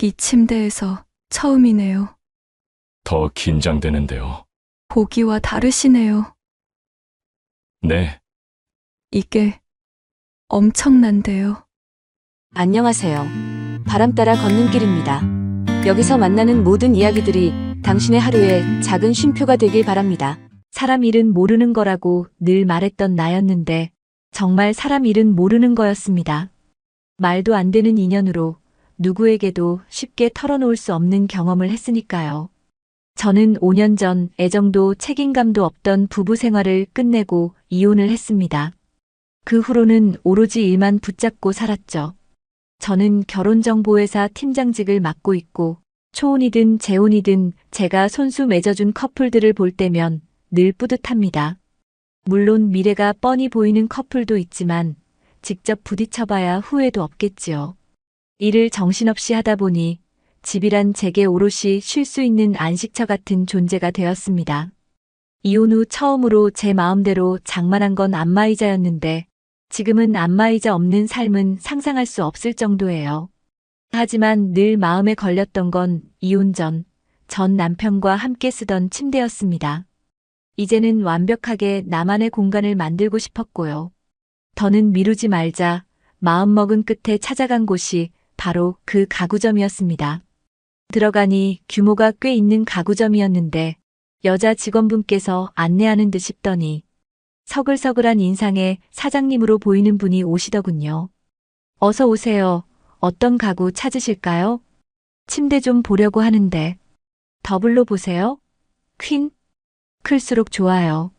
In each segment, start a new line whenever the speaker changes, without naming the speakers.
이 침대에서 처음이네요.
더 긴장되는데요.
보기와 다르시네요.
네,
이게 엄청난데요.
안녕하세요. 바람 따라 걷는 길입니다. 여기서 만나는 모든 이야기들이 당신의 하루에 작은 쉼표가 되길 바랍니다. 사람 일은 모르는 거라고 늘 말했던 나였는데 정말 사람 일은 모르는 거였습니다. 말도 안 되는 인연으로 누구에게도 쉽게 털어놓을 수 없는 경험을 했으니까요. 저는 5년 전 애정도 책임감도 없던 부부 생활을 끝내고 이혼을 했습니다. 그 후로는 오로지 일만 붙잡고 살았죠. 저는 결혼정보회사 팀장직을 맡고 있고 초혼이든 재혼이든 제가 손수 맺어준 커플들을 볼 때면 늘 뿌듯합니다. 물론 미래가 뻔히 보이는 커플도 있지만 직접 부딪혀봐야 후회도 없겠지요. 일을 정신없이 하다 보니 집이란 제게 오롯이 쉴 수 있는 안식처 같은 존재가 되었습니다. 이혼 후 처음으로 제 마음대로 장만한 건 안마의자였는데 지금은 안마의자 없는 삶은 상상할 수 없을 정도예요. 하지만 늘 마음에 걸렸던 건 이혼 전 남편과 함께 쓰던 침대였습니다. 이제는 완벽하게 나만의 공간을 만들고 싶었고요. 더는 미루지 말자 마음먹은 끝에 찾아간 곳이 바로 그 가구점이었습니다. 들어가니 규모가 꽤 있는 가구점이었는데 여자 직원분께서 안내하는 듯 싶더니 서글서글한 인상의 사장님으로 보이는 분이 오시더군요. 어서 오세요. 어떤 가구 찾으실까요? 침대 좀 보려고 하는데. 더블로 보세요. 퀸? 클수록 좋아요.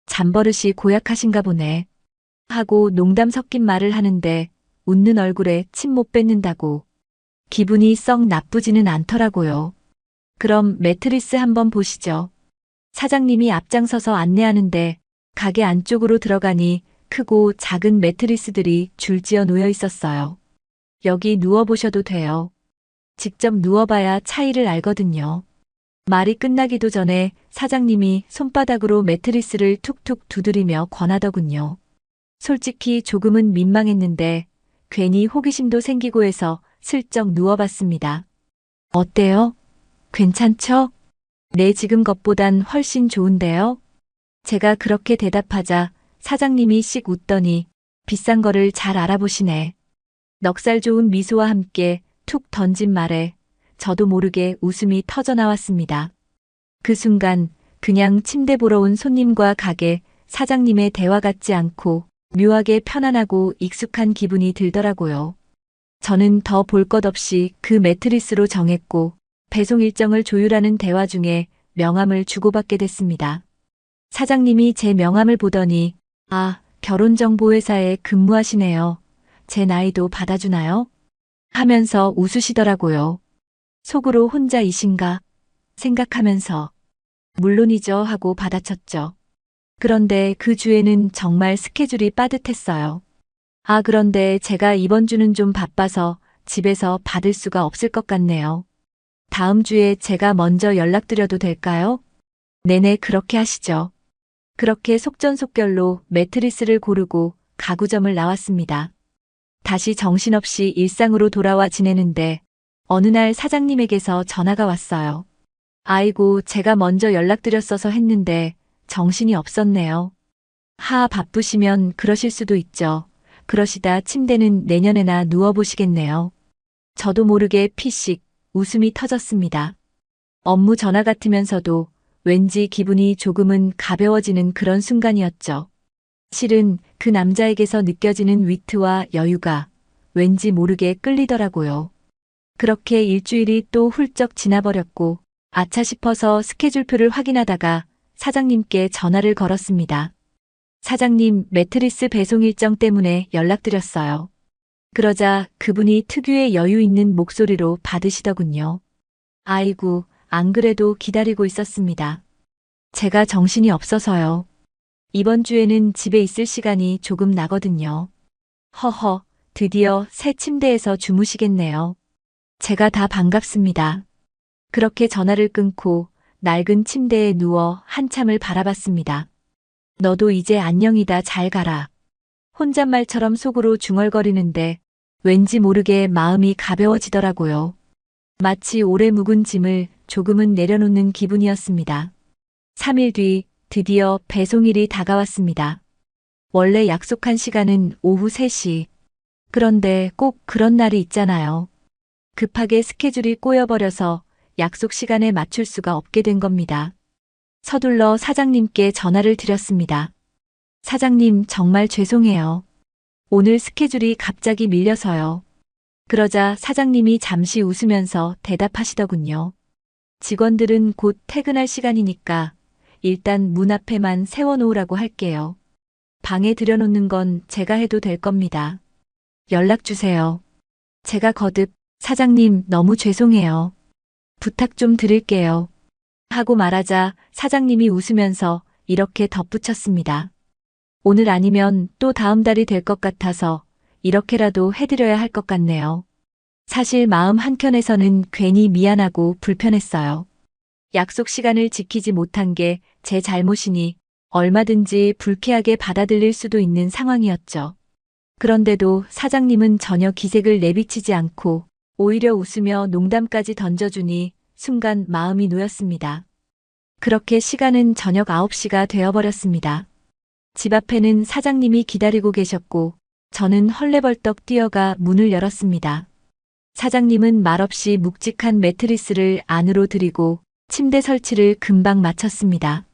잠버릇이 고약하신가 보네. 하고 농담 섞인 말을 하는데 웃는 얼굴에 침 못 뱉는다고. 기분이 썩 나쁘지는 않더라고요. 그럼 매트리스 한번 보시죠. 사장님이 앞장서서 안내하는데 가게 안쪽으로 들어가니 크고 작은 매트리스들이 줄지어 놓여 있었어요. 여기 누워보셔도 돼요. 직접 누워봐야 차이를 알거든요. 말이 끝나기도 전에 사장님이 손바닥으로 매트리스를 툭툭 두드리며 권하더군요. 솔직히 조금은 민망했는데 괜히 호기심도 생기고 해서 슬쩍 누워봤습니다. 어때요? 괜찮죠? 네, 지금 것보단 훨씬 좋은데요? 제가 그렇게 대답하자 사장님이 씩 웃더니 비싼 거를 잘 알아보시네. 넉살 좋은 미소와 함께 툭 던진 말에 저도 모르게 웃음이 터져나왔습니다. 그 순간 그냥 침대 보러 온 손님과 가게 사장님의 대화 같지 않고 묘하게 편안하고 익숙한 기분이 들더라고요. 저는 더 볼 것 없이 그 매트리스로 정했고 배송 일정을 조율하는 대화 중에 명함을 주고받게 됐습니다. 사장님이 제 명함을 보더니 아, 결혼정보회사에 근무하시네요. 제 나이도 받아주나요? 하면서 웃으시더라고요. 속으로 혼자이신가 생각하면서 물론이죠 하고 받아쳤죠. 그런데 그 주에는 정말 스케줄이 빠듯했어요. 아, 그런데 제가 이번 주는 좀 바빠서 집에서 받을 수가 없을 것 같네요. 다음 주에 제가 먼저 연락드려도 될까요? 네네, 그렇게 하시죠. 그렇게 속전속결로 매트리스를 고르고 가구점을 나왔습니다. 다시 정신없이 일상으로 돌아와 지내는데 어느 날 사장님에게서 전화가 왔어요. 아이고, 제가 먼저 연락드렸어서 했는데 정신이 없었네요. 바쁘시면 그러실 수도 있죠. 그러시다 침대는 내년에나 누워보시겠네요. 저도 모르게 피식 웃음이 터졌습니다. 업무 전화 같으면서도 왠지 기분이 조금은 가벼워지는 그런 순간이었죠. 실은 그 남자에게서 느껴지는 위트와 여유가 왠지 모르게 끌리더라고요. 그렇게 일주일이 또 훌쩍 지나버렸고 아차 싶어서 스케줄표를 확인하다가 사장님께 전화를 걸었습니다. 사장님, 매트리스 배송 일정 때문에 연락드렸어요. 그러자 그분이 특유의 여유 있는 목소리로 받으시더군요. 아이고, 안 그래도 기다리고 있었습니다. 제가 정신이 없어서요. 이번 주에는 집에 있을 시간이 조금 나거든요. 허허, 드디어 새 침대에서 주무시겠네요. 제가 다 반갑습니다. 그렇게 전화를 끊고 낡은 침대에 누워 한참을 바라봤습니다. 너도 이제 안녕이다, 잘 가라. 혼잣말처럼 속으로 중얼거리는데 왠지 모르게 마음이 가벼워지더라고요. 마치 오래 묵은 짐을 조금은 내려놓는 기분이었습니다. 3일 뒤 드디어 배송일이 다가왔습니다. 원래 약속한 시간은 오후 3시. 그런데 꼭 그런 날이 있잖아요. 급하게 스케줄이 꼬여버려서 약속 시간에 맞출 수가 없게 된 겁니다. 서둘러 사장님께 전화를 드렸습니다. 사장님, 정말 죄송해요. 오늘 스케줄이 갑자기 밀려서요. 그러자 사장님이 잠시 웃으면서 대답하시더군요. 직원들은 곧 퇴근할 시간이니까 일단 문 앞에만 세워놓으라고 할게요. 방에 들여놓는 건 제가 해도 될 겁니다. 연락 주세요. 제가 거듭, 사장님 너무 죄송해요. 부탁 좀 드릴게요. 하고 말하자 사장님이 웃으면서 이렇게 덧붙였습니다. 오늘 아니면 또 다음 달이 될 것 같아서 이렇게라도 해드려야 할 것 같네요. 사실 마음 한켠에서는 괜히 미안하고 불편했어요. 약속 시간을 지키지 못한 게 제 잘못이니 얼마든지 불쾌하게 받아들일 수도 있는 상황이었죠. 그런데도 사장님은 전혀 기색을 내비치지 않고 오히려 웃으며 농담까지 던져주니 순간 마음이 놓였습니다. 그렇게 시간은 저녁 9시가 되어버렸습니다. 집 앞에는 사장님이 기다리고 계셨고 저는 헐레벌떡 뛰어가 문을 열었습니다. 사장님은 말없이 묵직한 매트리스를 안으로 들이고 침대 설치를 금방 마쳤습니다.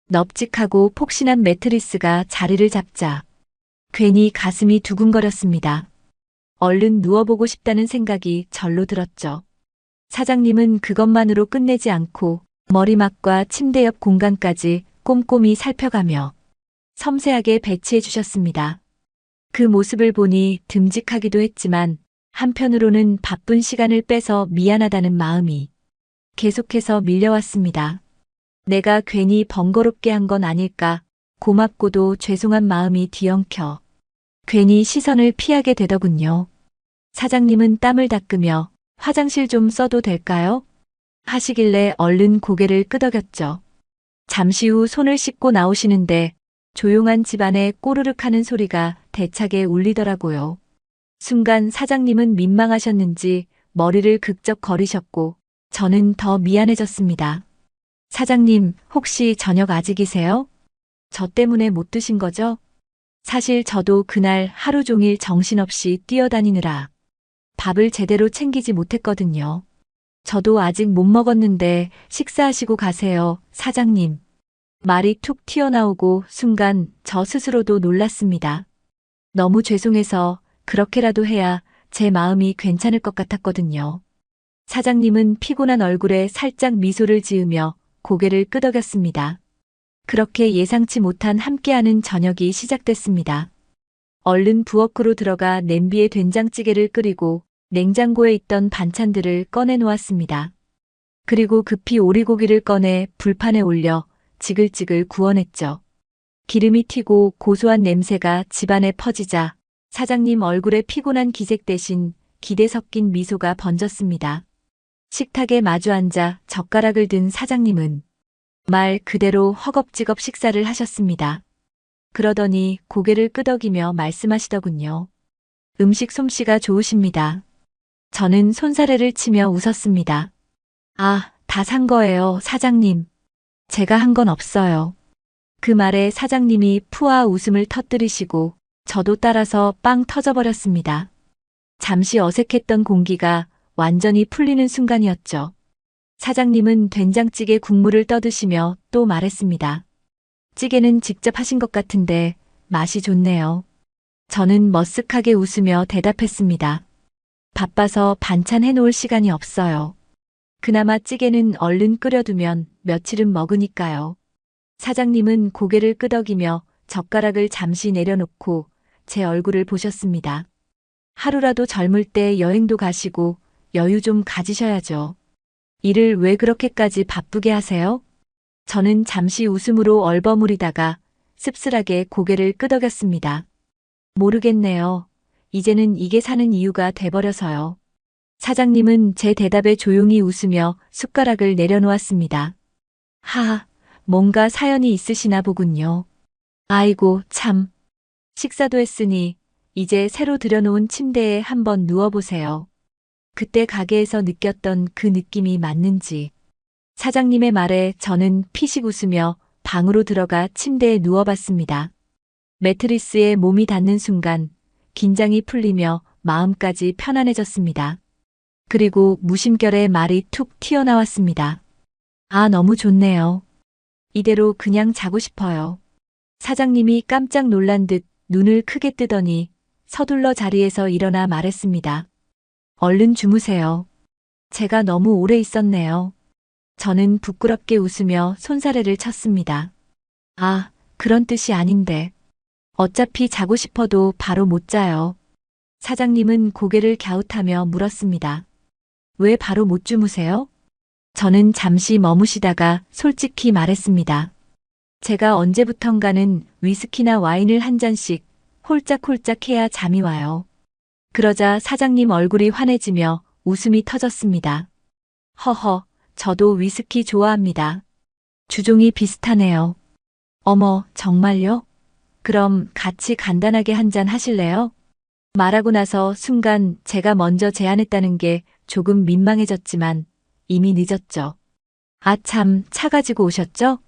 넙직하고 폭신한 매트리스가 자리를 잡자 괜히 가슴이 두근거렸습니다. 얼른 누워보고 싶다는 생각이 절로 들었죠. 사장님은 그것만으로 끝내지 않고 머리맡과 침대 옆 공간까지 꼼꼼히 살펴가며 섬세하게 배치해 주셨습니다. 그 모습을 보니 듬직하기도 했지만 한편으로는 바쁜 시간을 빼서 미안하다는 마음이 계속해서 밀려왔습니다. 내가 괜히 번거롭게 한 건 아닐까, 고맙고도 죄송한 마음이 뒤엉켜 괜히 시선을 피하게 되더군요. 사장님은 땀을 닦으며 화장실 좀 써도 될까요? 하시길래 얼른 고개를 끄덕였죠. 잠시 후 손을 씻고 나오시는데 조용한 집안에 꼬르륵 하는 소리가 대차게 울리더라고요. 순간 사장님은 민망하셨는지 머리를 극적거리셨고 저는 더 미안해졌습니다. 사장님, 혹시 저녁 아직이세요? 저 때문에 못 드신 거죠? 사실 저도 그날 하루 종일 정신없이 뛰어다니느라 밥을 제대로 챙기지 못했거든요. 저도 아직 못 먹었는데 식사하시고 가세요, 사장님. 말이 툭 튀어나오고 순간 저 스스로도 놀랐습니다. 너무 죄송해서 그렇게라도 해야 제 마음이 괜찮을 것 같았거든요. 사장님은 피곤한 얼굴에 살짝 미소를 지으며 고개를 끄덕였습니다. 그렇게 예상치 못한 함께하는 저녁이 시작됐습니다. 얼른 부엌으로 들어가 냄비에 된장찌개를 끓이고 냉장고에 있던 반찬들을 꺼내 놓았습니다. 그리고 급히 오리고기를 꺼내 불판에 올려 지글지글 구워냈죠. 기름이 튀고 고소한 냄새가 집안에 퍼지자 사장님 얼굴에 피곤한 기색 대신 기대 섞인 미소가 번졌습니다. 식탁에 마주 앉아 젓가락을 든 사장님은 말 그대로 허겁지겁 식사를 하셨습니다. 그러더니 고개를 끄덕이며 말씀하시더군요. 음식 솜씨가 좋으십니다. 저는 손사래를 치며 웃었습니다. 아, 다 산 거예요, 사장님. 제가 한 건 없어요. 그 말에 사장님이 푸아 웃음을 터뜨리시고 저도 따라서 빵 터져버렸습니다. 잠시 어색했던 공기가 완전히 풀리는 순간이었죠. 사장님은 된장찌개 국물을 떠드시며 또 말했습니다. 찌개는 직접 하신 것 같은데 맛이 좋네요. 저는 머쓱하게 웃으며 대답했습니다. 바빠서 반찬 해놓을 시간이 없어요. 그나마 찌개는 얼른 끓여두면 며칠은 먹으니까요. 사장님은 고개를 끄덕이며 젓가락을 잠시 내려놓고 제 얼굴을 보셨습니다. 하루라도 젊을 때 여행도 가시고 여유 좀 가지셔야죠. 일을 왜 그렇게까지 바쁘게 하세요? 저는 잠시 웃음으로 얼버무리다가 씁쓸하게 고개를 끄덕였습니다. 모르겠네요. 이제는 이게 사는 이유가 돼버려서요. 사장님은 제 대답에 조용히 웃으며 숟가락을 내려놓았습니다. 하하, 뭔가 사연이 있으시나 보군요. 아이고, 참. 식사도 했으니 이제 새로 들여놓은 침대에 한번 누워보세요. 그때 가게에서 느꼈던 그 느낌이 맞는지. 사장님의 말에 저는 피식 웃으며 방으로 들어가 침대에 누워봤습니다. 매트리스에 몸이 닿는 순간 긴장이 풀리며 마음까지 편안해졌습니다. 그리고 무심결에 말이 툭 튀어나왔습니다. 아, 너무 좋네요. 이대로 그냥 자고 싶어요. 사장님이 깜짝 놀란 듯 눈을 크게 뜨더니 서둘러 자리에서 일어나 말했습니다. 얼른 주무세요. 제가 너무 오래 있었네요. 저는 부끄럽게 웃으며 손사래를 쳤습니다. 아, 그런 뜻이 아닌데. 어차피 자고 싶어도 바로 못 자요. 사장님은 고개를 갸웃하며 물었습니다. 왜 바로 못 주무세요? 저는 잠시 머무시다가 솔직히 말했습니다. 제가 언제부턴가는 위스키나 와인을 한 잔씩 홀짝홀짝 해야 잠이 와요. 그러자 사장님 얼굴이 환해지며 웃음이 터졌습니다. 허허, 저도 위스키 좋아합니다. 주종이 비슷하네요. 어머, 정말요? 그럼 같이 간단하게 한 잔 하실래요? 말하고 나서 순간 제가 먼저 제안했다는 게 조금 민망해졌지만 이미 늦었죠. 아, 참, 차 가지고 오셨죠?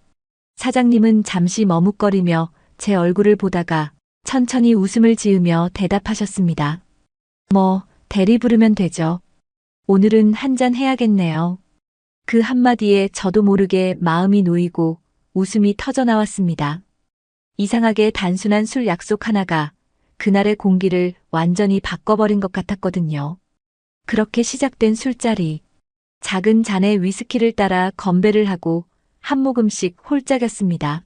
사장님은 잠시 머뭇거리며 제 얼굴을 보다가 천천히 웃음을 지으며 대답하셨습니다. 뭐, 대리 부르면 되죠. 오늘은 한 잔 해야겠네요. 그 한마디에 저도 모르게 마음이 놓이고 웃음이 터져나왔습니다. 이상하게 단순한 술 약속 하나가 그날의 공기를 완전히 바꿔버린 것 같았거든요. 그렇게 시작된 술자리. 작은 잔에 위스키를 따라 건배를 하고 한 모금씩 홀짝였습니다.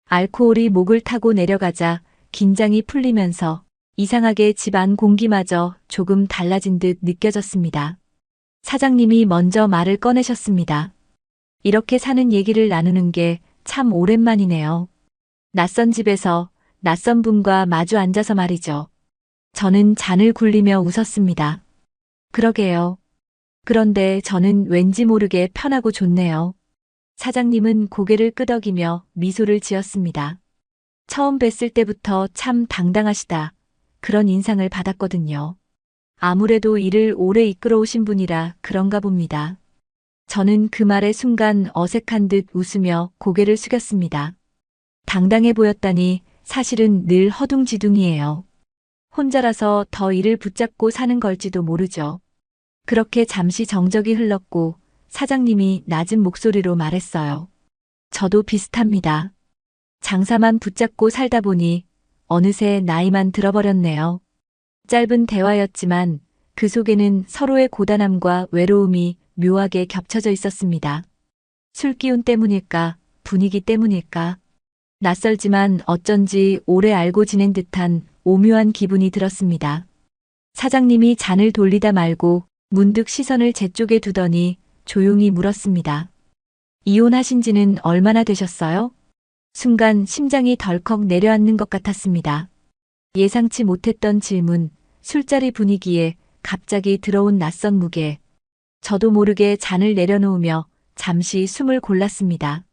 알코올이 목을 타고 내려가자 긴장이 풀리면서 이상하게 집 안 공기마저 조금 달라진 듯 느껴졌습니다. 사장님이 먼저 말을 꺼내셨습니다. 이렇게 사는 얘기를 나누는 게 참 오랜만이네요. 낯선 집에서 낯선 분과 마주 앉아서 말이죠. 저는 잔을 굴리며 웃었습니다. 그러게요. 그런데 저는 왠지 모르게 편하고 좋네요. 사장님은 고개를 끄덕이며 미소를 지었습니다. 처음 뵀을 때부터 참 당당하시다. 그런 인상을 받았거든요. 아무래도 일을 오래 이끌어 오신 분이라 그런가 봅니다. 저는 그 말에 순간 어색한 듯 웃으며 고개를 숙였습니다. 당당해 보였다니 사실은 늘 허둥지둥이에요. 혼자라서 더 일을 붙잡고 사는 걸지도 모르죠. 그렇게 잠시 정적이 흘렀고 사장님이 낮은 목소리로 말했어요. 저도 비슷합니다. 장사만 붙잡고 살다 보니 어느새 나이만 들어버렸네요. 짧은 대화였지만 그 속에는 서로의 고단함과 외로움이 묘하게 겹쳐져 있었습니다. 술기운 때문일까, 분위기 때문일까. 낯설지만 어쩐지 오래 알고 지낸 듯한 오묘한 기분이 들었습니다. 사장님이 잔을 돌리다 말고 문득 시선을 제 쪽에 두더니 조용히 물었습니다. 이혼하신 지는 얼마나 되셨어요? 순간 심장이 덜컥 내려앉는 것 같았습니다. 예상치 못했던 질문, 술자리 분위기에 갑자기 들어온 낯선 무게. 저도 모르게 잔을 내려놓으며 잠시 숨을 골랐습니다.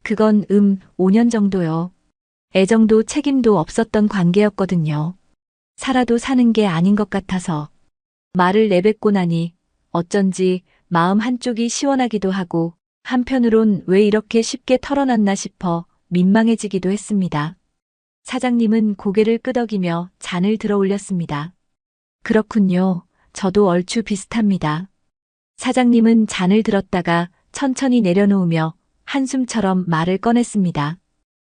그건 5년 정도요. 애정도 책임도 없었던 관계였거든요. 살아도 사는 게 아닌 것 같아서. 말을 내뱉고 나니 어쩐지 마음 한쪽이 시원하기도 하고 한편으론 왜 이렇게 쉽게 털어놨나 싶어 민망해지기도 했습니다. 사장님은 고개를 끄덕이며 잔을 들어 올렸습니다. 그렇군요. 저도 얼추 비슷합니다. 사장님은 잔을 들었다가 천천히 내려놓으며 한숨처럼 말을 꺼냈습니다.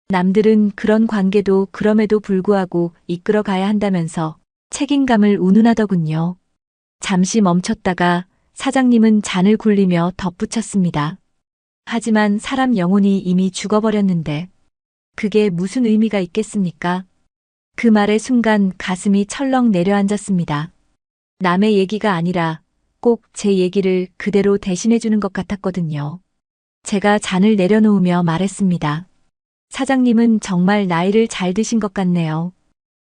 남들은 그런 관계도 그럼에도 불구하고 이끌어 가야 한다면서 책임감을 운운하더군요. 잠시 멈췄다가 사장님은 잔을 굴리며 덧붙였습니다. 하지만 사람 영혼이 이미 죽어버렸는데 그게 무슨 의미가 있겠습니까? 그 말의 순간 가슴이 철렁 내려앉았습니다. 남의 얘기가 아니라 꼭 제 얘기를 그대로 대신해주는 것 같았거든요. 제가 잔을 내려놓으며 말했습니다. 사장님은 정말 나이를 잘 드신 것 같네요.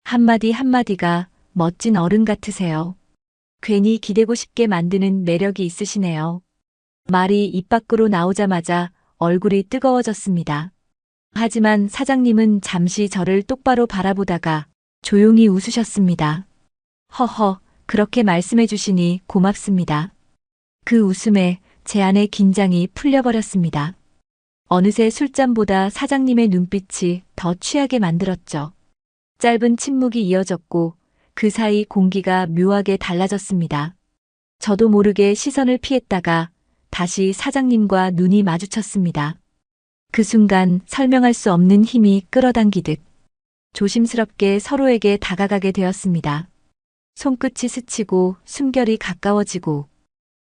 한마디 한마디가 멋진 어른 같으세요. 괜히 기대고 싶게 만드는 매력이 있으시네요. 말이 입 밖으로 나오자마자 얼굴이 뜨거워졌습니다. 하지만 사장님은 잠시 저를 똑바로 바라보다가 조용히 웃으셨습니다. 허허, 그렇게 말씀해 주시니 고맙습니다. 그 웃음에 제 안의 긴장이 풀려버렸습니다. 어느새 술잔보다 사장님의 눈빛이 더 취하게 만들었죠. 짧은 침묵이 이어졌고 그 사이 공기가 묘하게 달라졌습니다. 저도 모르게 시선을 피했다가 다시 사장님과 눈이 마주쳤습니다. 그 순간 설명할 수 없는 힘이 끌어당기듯 조심스럽게 서로에게 다가가게 되었습니다. 손끝이 스치고 숨결이 가까워지고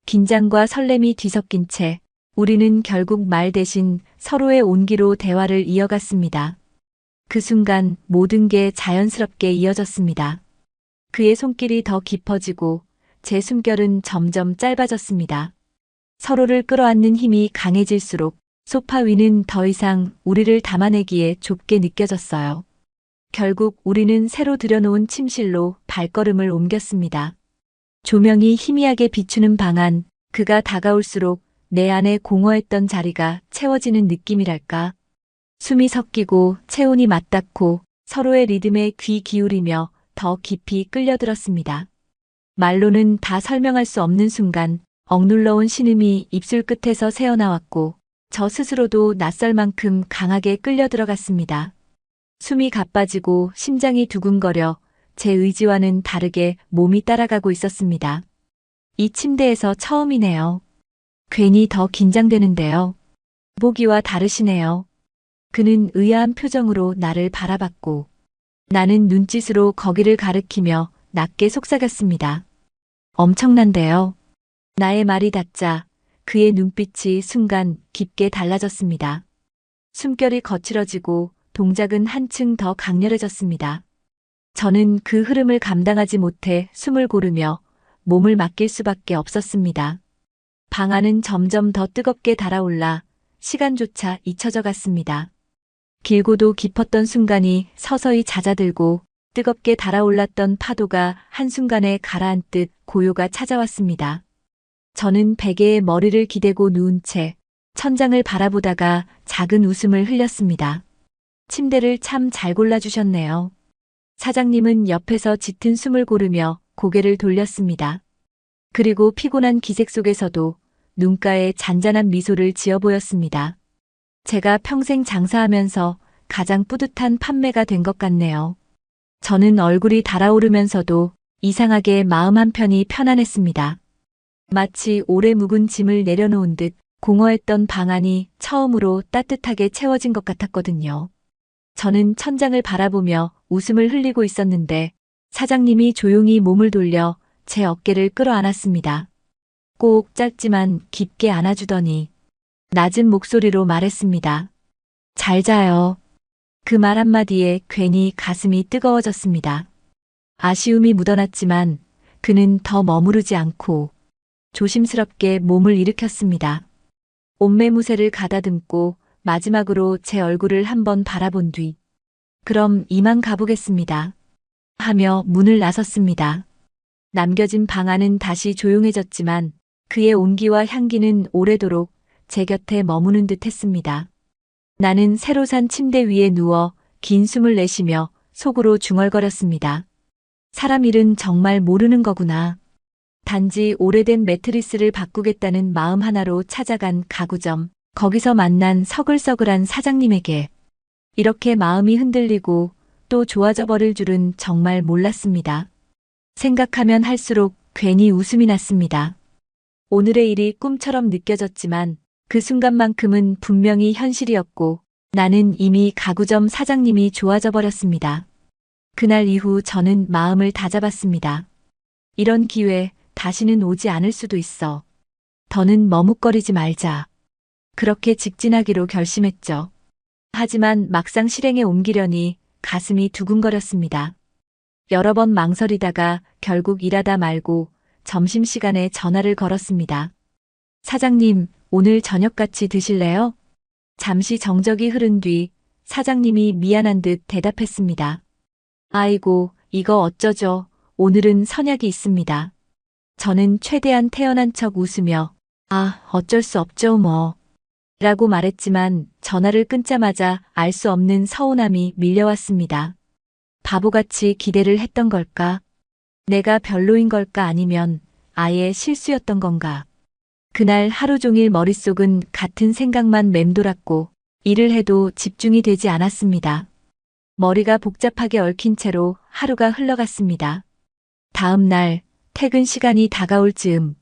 긴장과 설렘이 뒤섞인 채 우리는 결국 말 대신 서로의 온기로 대화를 이어갔습니다. 그 순간 모든 게 자연스럽게 이어졌습니다. 그의 손길이 더 깊어지고 제 숨결은 점점 짧아졌습니다. 서로를 끌어안는 힘이 강해질수록 소파 위는 더 이상 우리를 담아내기에 좁게 느껴졌어요. 결국 우리는 새로 들여놓은 침실로 발걸음을 옮겼습니다. 조명이 희미하게 비추는 방 안, 그가 다가올수록 내 안에 공허했던 자리가 채워지는 느낌이랄까. 숨이 섞이고 체온이 맞닿고 서로의 리듬에 귀 기울이며 더 깊이 끌려들었습니다. 말로는 다 설명할 수 없는 순간 억눌러온 신음이 입술 끝에서 새어나왔고 저 스스로도 낯설 만큼 강하게 끌려들어갔습니다. 숨이 가빠지고 심장이 두근거려 제 의지와는 다르게 몸이 따라가고 있었습니다. 이 침대에서 처음이네요. 괜히 더 긴장되는데요. 보기와 다르시네요. 그는 의아한 표정으로 나를 바라봤고 나는 눈짓으로 거기를 가리키며 낮게 속삭였습니다. 엄청난데요. 나의 말이 닿자 그의 눈빛이 순간 깊게 달라졌습니다. 숨결이 거칠어지고 동작은 한층 더 강렬해졌습니다. 저는 그 흐름을 감당하지 못해 숨을 고르며 몸을 맡길 수밖에 없었습니다. 방 안은 점점 더 뜨겁게 달아올라 시간조차 잊혀져 갔습니다. 길고도 깊었던 순간이 서서히 잦아들고 뜨겁게 달아올랐던 파도가 한순간에 가라앉듯 고요가 찾아왔습니다. 저는 베개에 머리를 기대고 누운 채 천장을 바라보다가 작은 웃음을 흘렸습니다. 침대를 참 잘 골라주셨네요. 사장님은 옆에서 짙은 숨을 고르며 고개를 돌렸습니다. 그리고 피곤한 기색 속에서도 눈가에 잔잔한 미소를 지어 보였습니다. 제가 평생 장사하면서 가장 뿌듯한 판매가 된 것 같네요. 저는 얼굴이 달아오르면서도 이상하게 마음 한편이 편안했습니다. 마치 오래 묵은 짐을 내려놓은 듯 공허했던 방 안이 처음으로 따뜻하게 채워진 것 같았거든요. 저는 천장을 바라보며 웃음을 흘리고 있었는데 사장님이 조용히 몸을 돌려 제 어깨를 끌어안았습니다. 꼭 짧지만 깊게 안아주더니 낮은 목소리로 말했습니다. 잘 자요. 그 말 한마디에 괜히 가슴이 뜨거워졌습니다. 아쉬움이 묻어났지만 그는 더 머무르지 않고 조심스럽게 몸을 일으켰습니다. 옷매무새를 가다듬고 마지막으로 제 얼굴을 한번 바라본 뒤 그럼 이만 가보겠습니다. 하며 문을 나섰습니다. 남겨진 방 안은 다시 조용해졌지만 그의 온기와 향기는 오래도록 제 곁에 머무는 듯 했습니다. 나는 새로 산 침대 위에 누워 긴 숨을 내쉬며 속으로 중얼거렸습니다. 사람 일은 정말 모르는 거구나. 단지 오래된 매트리스를 바꾸겠다는 마음 하나로 찾아간 가구점, 거기서 만난 서글서글한 사장님에게 이렇게 마음이 흔들리고 또 좋아져 버릴 줄은 정말 몰랐습니다. 생각하면 할수록 괜히 웃음이 났습니다. 오늘의 일이 꿈처럼 느껴졌지만 그 순간만큼은 분명히 현실이었고 나는 이미 가구점 사장님이 좋아져 버렸습니다. 그날 이후 저는 마음을 다잡았습니다. 이런 기회 다시는 오지 않을 수도 있어. 더는 머뭇거리지 말자. 그렇게 직진하기로 결심했죠. 하지만 막상 실행에 옮기려니 가슴이 두근거렸습니다. 여러 번 망설이다가 결국 일하다 말고 점심시간에 전화를 걸었습니다. 사장님, 오늘 저녁 같이 드실래요? 잠시 정적이 흐른 뒤 사장님이 미안한 듯 대답했습니다. 아이고, 이거 어쩌죠? 오늘은 선약이 있습니다. 저는 최대한 태연한 척 웃으며 어쩔 수 없죠 뭐. 라고 말했지만 전화를 끊자마자 알 수 없는 서운함이 밀려왔습니다. 바보같이 기대를 했던 걸까? 내가 별로인 걸까 아니면 아예 실수였던 건가? 그날 하루 종일 머릿속은 같은 생각만 맴돌았고 일을 해도 집중이 되지 않았습니다. 머리가 복잡하게 얽힌 채로 하루가 흘러갔습니다. 다음 날 퇴근 시간이 다가올 즈음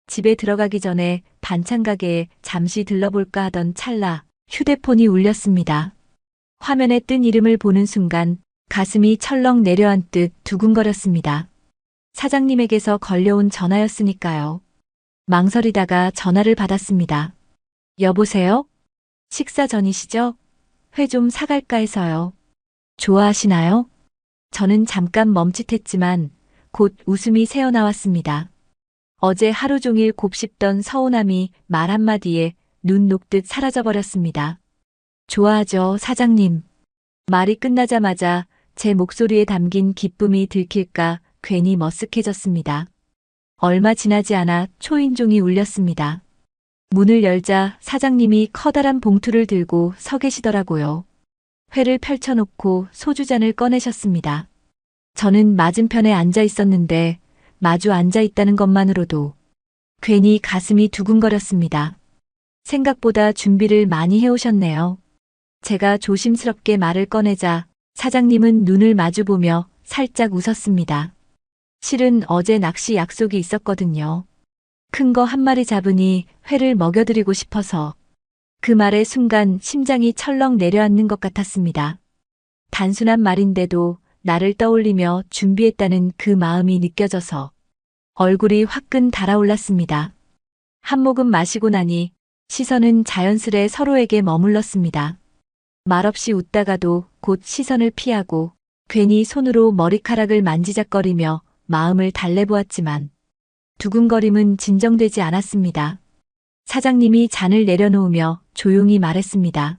집에 들어가기 전에 반찬 가게에 잠시 들러볼까 하던 찰나 휴대폰이 울렸습니다. 화면에 뜬 이름을 보는 순간 가슴이 철렁 내려앉듯 두근거렸습니다. 사장님에게서 걸려온 전화였으니까요. 망설이다가 전화를 받았습니다. 여보세요? 식사 전이시죠? 회 좀 사갈까 해서요. 좋아하시나요? 저는 잠깐 멈칫했지만 곧 웃음이 새어나왔습니다. 어제 하루 종일 곱씹던 서운함이 말 한마디에 눈 녹듯 사라져버렸습니다. 좋아하죠, 사장님. 말이 끝나자마자 제 목소리에 담긴 기쁨이 들킬까 괜히 머쓱해졌습니다. 얼마 지나지 않아 초인종이 울렸습니다. 문을 열자 사장님이 커다란 봉투를 들고 서 계시더라고요. 회를 펼쳐놓고 소주잔을 꺼내셨습니다. 저는 맞은편에 앉아 있었는데 마주 앉아 있다는 것만으로도 괜히 가슴이 두근거렸습니다. 생각보다 준비를 많이 해오셨네요. 제가 조심스럽게 말을 꺼내자 사장님은 눈을 마주보며 살짝 웃었습니다. 실은 어제 낚시 약속이 있었거든요. 큰 거 한 마리 잡으니 회를 먹여드리고 싶어서. 그 말의 순간 심장이 철렁 내려앉는 것 같았습니다. 단순한 말인데도 나를 떠올리며 준비했다는 그 마음이 느껴져서 얼굴이 화끈 달아올랐습니다. 한 모금 마시고 나니 시선은 자연스레 서로에게 머물렀습니다. 말없이 웃다가도 곧 시선을 피하고 괜히 손으로 머리카락을 만지작거리며 마음을 달래보았지만 두근거림은 진정되지 않았습니다. 사장님이 잔을 내려놓으며 조용히 말했습니다.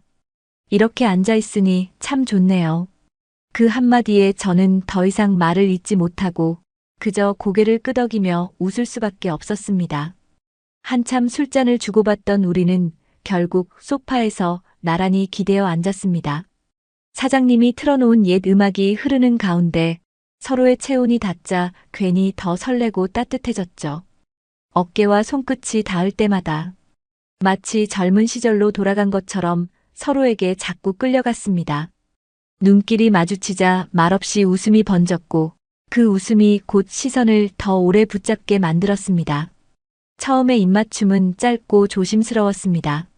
이렇게 앉아있으니 참 좋네요. 그 한마디에 저는 더 이상 말을 잇지 못하고 그저 고개를 끄덕이며 웃을 수밖에 없었습니다. 한참 술잔을 주고받던 우리는 결국 소파에서 나란히 기대어 앉았습니다. 사장님이 틀어놓은 옛 음악이 흐르는 가운데 서로의 체온이 닿자 괜히 더 설레고 따뜻해졌죠. 어깨와 손끝이 닿을 때마다 마치 젊은 시절로 돌아간 것처럼 서로에게 자꾸 끌려갔습니다. 눈길이 마주치자 말없이 웃음이 번졌고 그 웃음이 곧 시선을 더 오래 붙잡게 만들었습니다. 처음에 입맞춤은 짧고 조심스러웠습니다.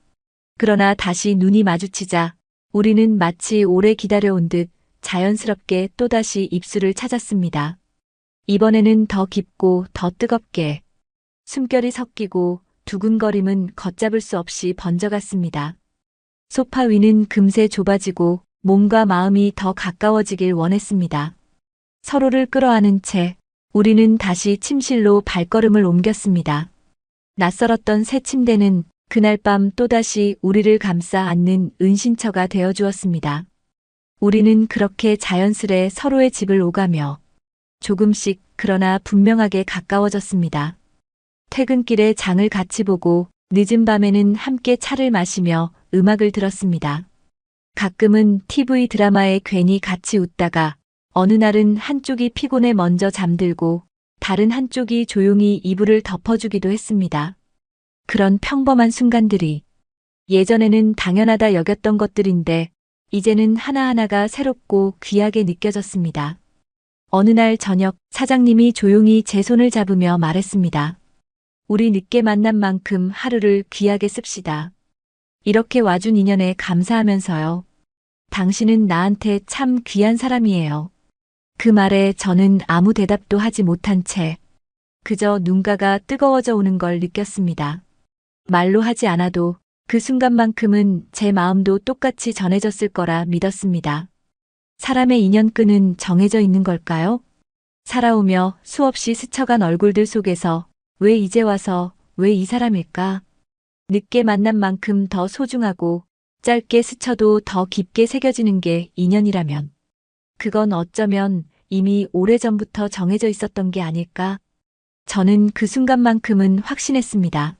그러나 다시 눈이 마주치자 우리는 마치 오래 기다려온 듯 자연스럽게 또다시 입술을 찾았습니다. 이번에는 더 깊고 더 뜨겁게 숨결이 섞이고 두근거림은 걷잡을 수 없이 번져갔습니다. 소파 위는 금세 좁아지고 몸과 마음이 더 가까워지길 원했습니다. 서로를 끌어안은 채 우리는 다시 침실로 발걸음을 옮겼습니다. 낯설었던 새 침대는 그날 밤 또다시 우리를 감싸 안는 은신처가 되어주었습니다. 우리는 그렇게 자연스레 서로의 집을 오가며 조금씩 그러나 분명하게 가까워졌습니다. 퇴근길에 장을 같이 보고 늦은 밤에는 함께 차를 마시며 음악을 들었습니다. 가끔은 TV 드라마에 괜히 같이 웃다가 어느 날은 한쪽이 피곤해 먼저 잠들고 다른 한쪽이 조용히 이불을 덮어주기도 했습니다. 그런 평범한 순간들이 예전에는 당연하다 여겼던 것들인데 이제는 하나하나가 새롭고 귀하게 느껴졌습니다. 어느 날 저녁 사장님이 조용히 제 손을 잡으며 말했습니다. 우리 늦게 만난 만큼 하루를 귀하게 씁시다. 이렇게 와준 인연에 감사하면서요. 당신은 나한테 참 귀한 사람이에요. 그 말에 저는 아무 대답도 하지 못한 채 그저 눈가가 뜨거워져 오는 걸 느꼈습니다. 말로 하지 않아도 그 순간만큼은 제 마음도 똑같이 전해졌을 거라 믿었습니다. 사람의 인연끈은 정해져 있는 걸까요? 살아오며 수없이 스쳐간 얼굴들 속에서 왜 이제 와서 왜 이 사람일까? 늦게 만난 만큼 더 소중하고 짧게 스쳐도 더 깊게 새겨지는 게 인연이라면 그건 어쩌면 이미 오래전부터 정해져 있었던 게 아닐까? 저는 그 순간만큼은 확신했습니다.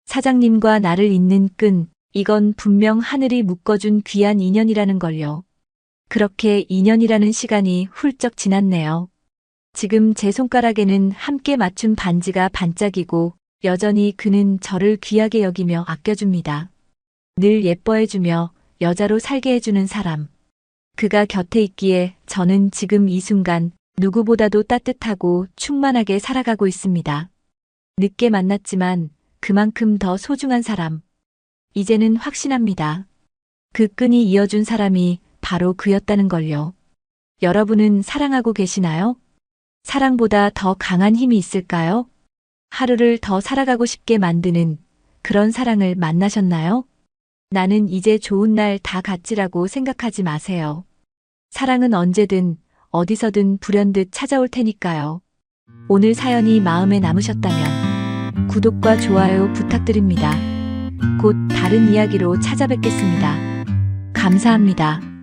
사장님과 나를 잇는 끈, 이건 분명 하늘이 묶어준 귀한 인연이라는 걸요. 그렇게 인연이라는 시간이 훌쩍 지났네요. 지금 제 손가락에는 함께 맞춘 반지가 반짝이고 여전히 그는 저를 귀하게 여기며 아껴줍니다. 늘 예뻐해주며 여자로 살게 해주는 사람. 그가 곁에 있기에 저는 지금 이 순간 누구보다도 따뜻하고 충만하게 살아가고 있습니다. 늦게 만났지만 그만큼 더 소중한 사람. 이제는 확신합니다. 그 끈이 이어준 사람이 바로 그였다는 걸요. 여러분은 사랑하고 계시나요? 사랑보다 더 강한 힘이 있을까요? 하루를 더 살아가고 싶게 만드는 그런 사랑을 만나셨나요? 나는 이제 좋은 날 다 갔지라고 생각하지 마세요. 사랑은 언제든 어디서든 불현듯 찾아올 테니까요. 오늘 사연이 마음에 남으셨다면 구독과 좋아요 부탁드립니다. 곧 다른 이야기로 찾아뵙겠습니다. 감사합니다.